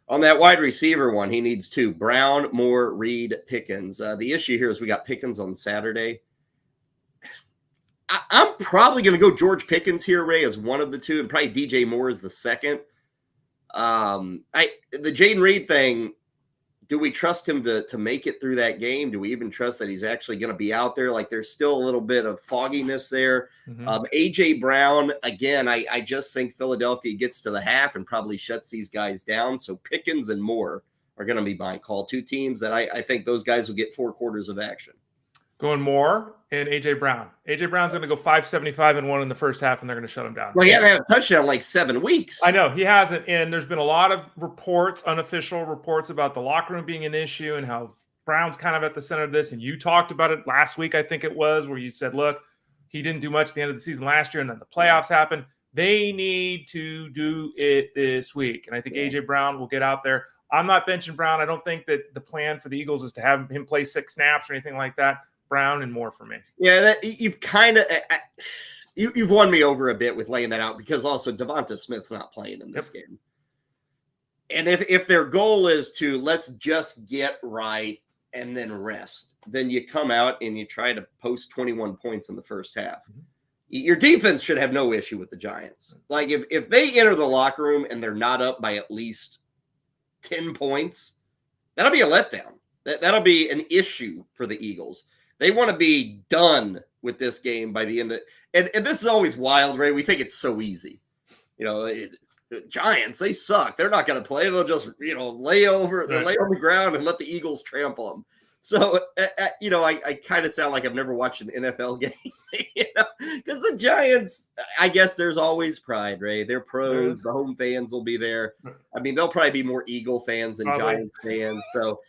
On that wide receiver one, he needs 2. Brown, Moore, Reed, Pickens. The issue here is we got Pickens on Saturday. I'm probably going to go George Pickens here, Ray, as one of the two, and probably DJ Moore as the second. The Jaden Reed thing, do we trust him to make it through that game? Do we even trust that he's actually going to be out there? Like, there's still a little bit of fogginess there. A.J. Brown, again, I just think Philadelphia gets to the half and probably shuts these guys down. So Pickens and Moore are going to be my call. Two teams that I think those guys will get 4 quarters of action. Going Moore and A.J. Brown. A.J. Brown's going to go 575 and 1 in the first half, and they're going to shut him down. Well, he hasn't had a touchdown in like 7 weeks. I know, he hasn't. And there's been a lot of reports, unofficial reports, about the locker room being an issue and how Brown's kind of at the center of this. And you talked about it last week, I think it was, where you said, look, he didn't do much at the end of the season last year, and then the playoffs happened. They need to do it this week. And I think A.J. Brown will get out there. I'm not benching Brown. I don't think that the plan for the Eagles is to have him play 6 snaps or anything like that. Brown and Moore for me. Yeah, you've kind of you've won me over a bit with laying that out, because also Devonta Smith's not playing in this game. And if their goal is to let's just get right and then rest, then you come out and you try to post 21 points in the first half. Your defense should have no issue with the Giants. Like, if they enter the locker room and they're not up by at least 10 points, that'll be a letdown. That'll be an issue for the Eagles. They want to be done with this game by the end of it. And this is always wild, Ray. We think it's so easy. You know, Giants, they suck. They're not going to play. They'll just, lay on the ground and let the Eagles trample them. So, I kind of sound like I've never watched an NFL game, because the Giants, I guess there's always pride, Ray. They're pros. The home fans will be there. I mean, they'll probably be more Eagle fans than Giants fans. So,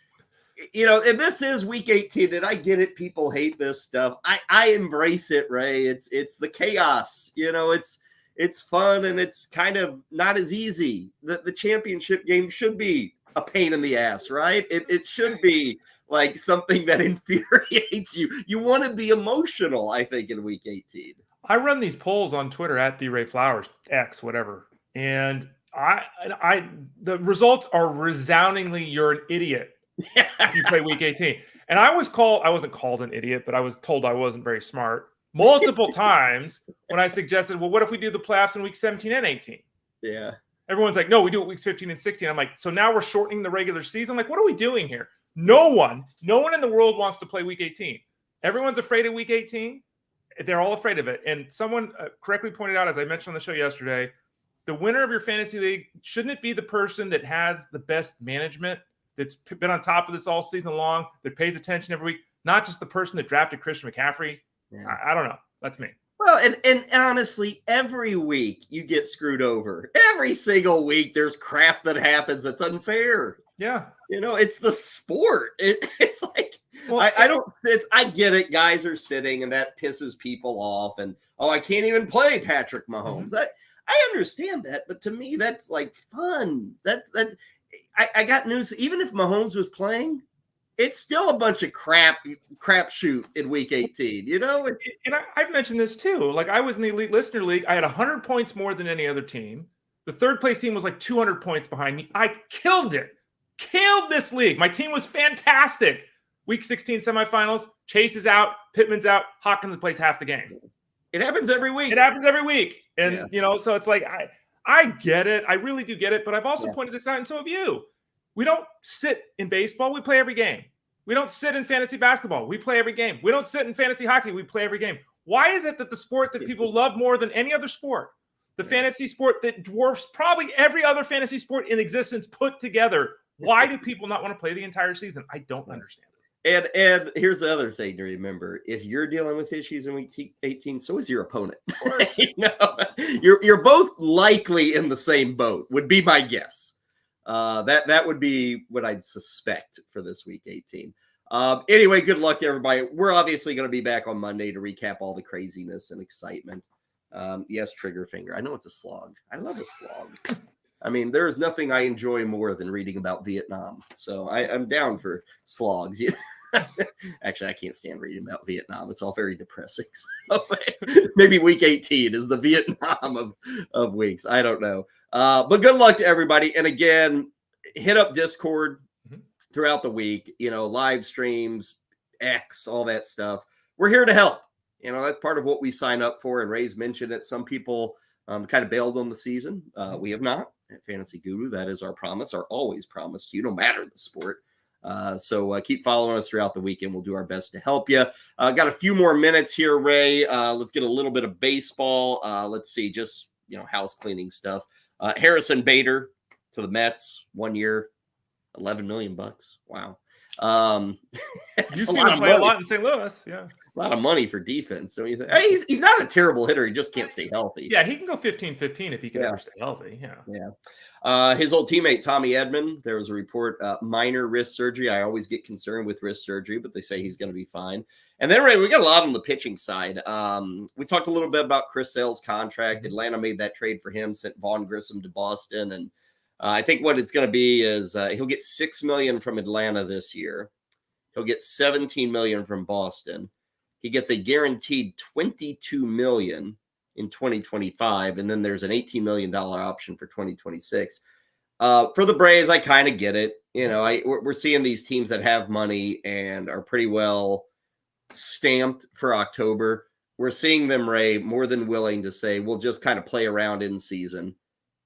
and this is week 18, and I get it. People hate this stuff. I embrace it, Ray. It's the chaos. It's fun, and it's kind of not as easy. The championship game should be a pain in the ass, right? It should be like something that infuriates you. You want to be emotional, I think, in week 18. I run these polls on Twitter at @DRayFlowers, X, whatever. And the results are resoundingly, you're an idiot if you play week 18. And I wasn't called an idiot, but I was told I wasn't very smart multiple times when I suggested, well, what if we do the playoffs in week 17 and 18? Yeah. Everyone's like, no, we do it weeks 15 and 16. I'm like, so now we're shortening the regular season? Like, what are we doing here? No one in the world wants to play week 18. Everyone's afraid of week 18. They're all afraid of it. And someone correctly pointed out, as I mentioned on the show yesterday, the winner of your fantasy league, shouldn't it be the person that has the best management, that's been on top of this all season long, that pays attention every week, not just the person that drafted Christian McCaffrey? Yeah. I don't know. That's me. Well, and honestly, every week you get screwed over. Every single week there's crap that happens that's unfair. Yeah. It's the sport. It's like, well, I get it. Guys are sitting and that pisses people off. And, I can't even play Patrick Mahomes. Mm-hmm. I understand that. But to me, that's like fun. I got news. Even if Mahomes was playing, it's still a bunch of crap shoot in week 18, And I've mentioned this too. Like, I was in the Elite Listener League. I had 100 points more than any other team. The third place team was like 200 points behind me. I killed it. Killed this league. My team was fantastic. Week 16 semifinals. Chase is out. Pittman's out. Hawkins plays half the game. It happens every week. And, so it's like, I get it. I really do get it. But I've also pointed this out, and so have you. We don't sit in baseball. We play every game. We don't sit in fantasy basketball. We play every game. We don't sit in fantasy hockey. We play every game. Why is it that the sport that people love more than any other sport, the fantasy sport that dwarfs probably every other fantasy sport in existence put together, why do people not want to play the entire season? I don't understand it. And here's the other thing to remember. If you're dealing with issues in week 18, so is your opponent. You're both likely in the same boat, would be my guess. That would be what I'd suspect for this week 18. Anyway, good luck to everybody. We're obviously going to be back on Monday to recap all the craziness and excitement. Yes, trigger finger. I know it's a slog. I love a slog. I mean, there is nothing I enjoy more than reading about Vietnam. So I'm down for slogs. Actually, I can't stand reading about Vietnam. It's all very depressing. So maybe week 18 is the Vietnam of weeks. I don't know. But good luck to everybody. And again, hit up Discord throughout the week, live streams, X, all that stuff. We're here to help. that's part of what we sign up for. And Ray's mentioned it. Some people kind of bailed on the season. We have not at Fantasy Guru. That is our promise, our always promise to you, no matter the sport. So keep following us throughout the weekend. We'll do our best to help you. Got a few more minutes here, Ray. Let's get a little bit of baseball. Let's see, just house cleaning stuff. Harrison Bader to the Mets, 1 year, $11 million. Wow. You've seen him play a lot in St. Louis. Yeah. A lot of money for defense. Don't you think? Hey, he's not a terrible hitter. He just can't stay healthy. Yeah, he can go 15-15 if he can ever stay healthy. Yeah. His old teammate, Tommy Edman, there was a report, minor wrist surgery. I always get concerned with wrist surgery, but they say he's going to be fine. And then, Ray, we got a lot on the pitching side. We talked a little bit about Chris Sale's contract. Atlanta made that trade for him, sent Vaughn Grissom to Boston. And I think what it's going to be is he'll get $6 million from Atlanta this year. He'll get $17 million from Boston. He gets a guaranteed $22 million in 2025, and then there's an $18 million option for 2026. For the Braves, I kind of get it. We're seeing these teams that have money and are pretty well stamped for October. We're seeing them, Ray, more than willing to say, we'll just kind of play around in season,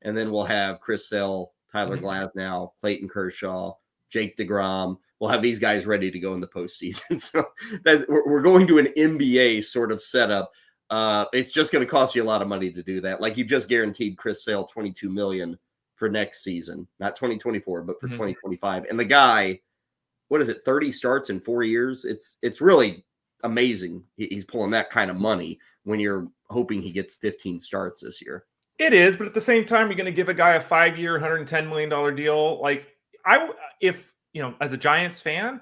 and then we'll have Chris Sale, Tyler Glasnow, Clayton Kershaw, Jake DeGrom. We'll have these guys ready to go in the postseason. So we're going to an NBA sort of setup. It's just going to cost you a lot of money to do that. Like you just guaranteed Chris Sale $22 million for next season, not 2024, but for 2025. And the guy, what is it, 30 starts in 4 years? It's really amazing. He's pulling that kind of money when you're hoping he gets 15 starts this year. It is, but at the same time, you're going to give a guy a 5-year, $110 million deal. Like as a Giants fan,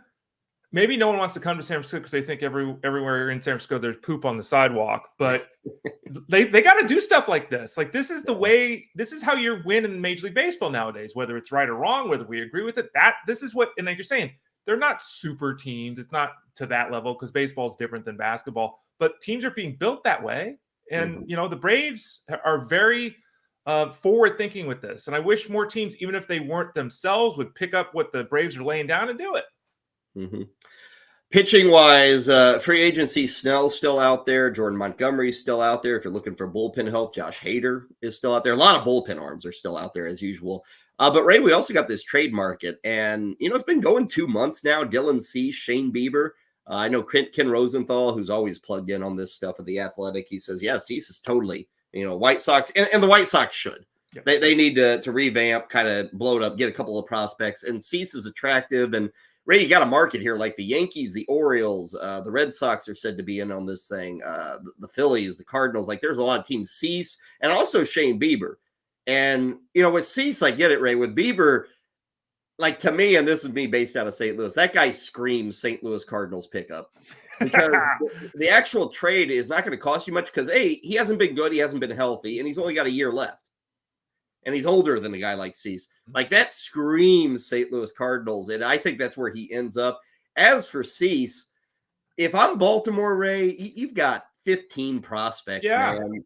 maybe no one wants to come to San Francisco because they think everywhere in San Francisco there's poop on the sidewalk. But they got to do stuff like this. Like this is the way. This is how you win in Major League Baseball nowadays. Whether it's right or wrong, whether we agree with it, this is what. And like you're saying, they're not super teams. It's not to that level because baseball is different than basketball. But teams are being built that way, and the Braves are very forward thinking with this. And I wish more teams, even if they weren't themselves, would pick up what the Braves are laying down and do it. Pitching wise, free agency, Snell's still out there. Jordan Montgomery's still out there. If you're looking for bullpen help, Josh Hader is still out there. A lot of bullpen arms are still out there as usual. But Ray, we also got this trade market, and it's been going 2 months now. Dylan Cease, Shane Bieber. I know Ken Rosenthal, who's always plugged in on this stuff at The Athletic. He says, yeah, Cease is totally, White Sox, and the White Sox should. Yep. They need to revamp, kind of blow it up, get a couple of prospects. And Cease is attractive. And Ray, you got a market here like the Yankees, the Orioles, the Red Sox are said to be in on this thing. The Phillies, the Cardinals, like there's a lot of teams. Cease and also Shane Bieber. And with Cease, I get it, Ray. With Bieber, like to me, and this is me based out of St. Louis, that guy screams St. Louis Cardinals pickup. Because the actual trade is not going to cost you much because, A, he hasn't been good, he hasn't been healthy, and he's only got a year left. And he's older than a guy like Cease. Like that screams St. Louis Cardinals, and I think that's where he ends up. As for Cease, if I'm Baltimore, Ray, you've got 15 prospects, man.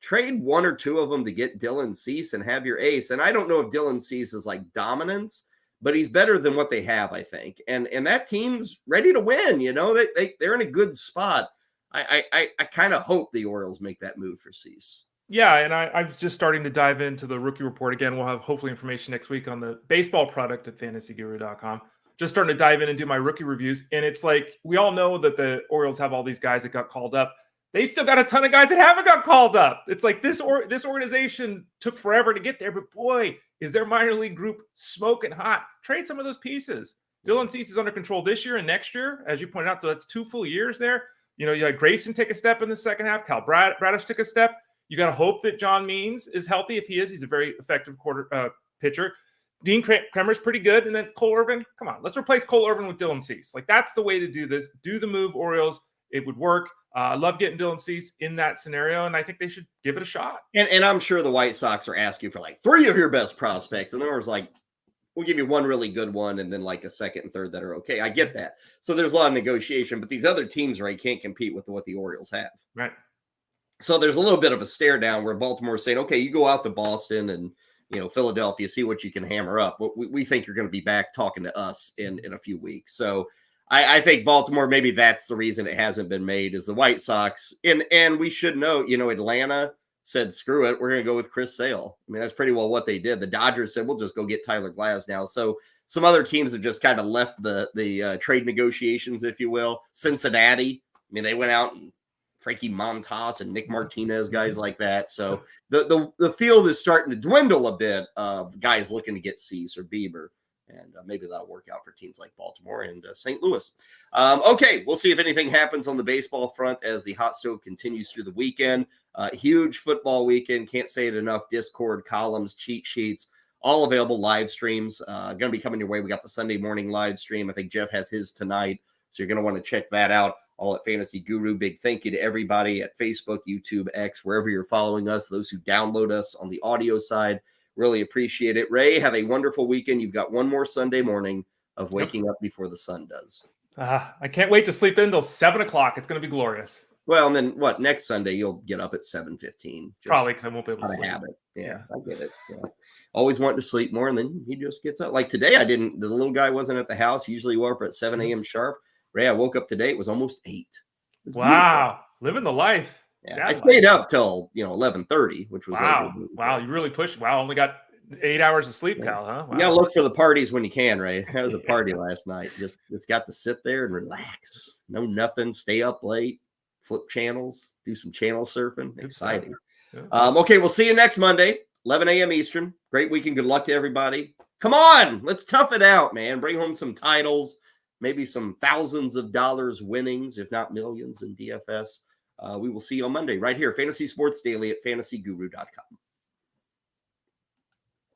Trade 1 or 2 of them to get Dylan Cease and have your ace. And I don't know if Dylan Cease is like dominance, but he's better than what they have, I think. And that team's ready to win. They're in a good spot. I kind of hope the Orioles make that move for Cease. Yeah, and I'm just starting to dive into the rookie report again. We'll have hopefully information next week on the baseball product at fantasyguru.com. Just starting to dive in and do my rookie reviews. And it's like, we all know that the Orioles have all these guys that got called up. They still got a ton of guys that haven't got called up. It's like this organization took forever to get there, but boy, is their minor league group smoking hot. Trade some of those pieces. Dylan Cease is under control this year and next year, as you pointed out. So that's 2 full years there. You had Grayson take a step in the second half. Cal Bradish took a step. You got to hope that John Means is healthy. If he is, he's a very effective pitcher. Dean Kremer's pretty good. And then Cole Irvin. Come on, let's replace Cole Irvin with Dylan Cease. Like that's the way to do this. Do the move, Orioles. It would work. I love getting Dylan Cease in that scenario, and I think they should give it a shot. And I'm sure the White Sox are asking for like 3 of your best prospects. And then there's like, we'll give you 1 really good one and then like a second and third that are okay. I get that. So there's a lot of negotiation, but these other teams, right, can't compete with what the Orioles have. Right. So there's a little bit of a stare down where Baltimore is saying, okay, you go out to Boston and, Philadelphia, see what you can hammer up. We think you're going to be back talking to us in a few weeks. So I think Baltimore, maybe that's the reason it hasn't been made, is the White Sox. And we should know, Atlanta said, screw it, we're going to go with Chris Sale. I mean, that's pretty well what they did. The Dodgers said, we'll just go get Tyler Glasnow. So some other teams have just kind of left the trade negotiations, if you will. Cincinnati, I mean, they went out and Frankie Montas and Nick Martinez, guys like that. So the field is starting to dwindle a bit of guys looking to get Cease or Bieber. And maybe that'll work out for teams like Baltimore and St. Louis. Okay, we'll see if anything happens on the baseball front as the hot stove continues through the weekend. Huge football weekend. Can't say it enough. Discord, columns, cheat sheets, all available. Live streams going to be coming your way. We got the Sunday morning live stream. I think Jeff has his tonight. So you're going to want to check that out. All at Fantasy Guru. Big thank you to everybody at Facebook, YouTube, X, wherever you're following us. Those who download us on the audio side. Really appreciate it. Ray, have a wonderful weekend. You've got one more Sunday morning of waking up before the sun does. I can't wait to sleep in until 7 o'clock. It's going to be glorious. Well, and then next Sunday you'll get up at 7:15. Probably because I won't be able to sleep. Habit. Yeah, I get it. Yeah. Always wanting to sleep more, and then he just gets up. Like today, the little guy wasn't at the house. Usually woke up at 7 a.m. sharp. Ray, I woke up today. It was almost 8. Wow. Living the life. Yeah, I stayed up till 11:30, which was wow. You really pushed. Wow, only got 8 hours of sleep, Kyle. Huh? Wow. You gotta look for the parties when you can, Ray. That was a party last night. Just got to sit there and relax. No nothing. Stay up late. Flip channels. Do some channel surfing. Exciting. Yeah. Okay, we'll see you next Monday, 11 a.m. Eastern. Great weekend. Good luck to everybody. Come on, let's tough it out, man. Bring home some titles. Maybe some thousands of dollars winnings, if not millions in DFS. We will see you on Monday right here, Fantasy Sports Daily at fantasyguru.com.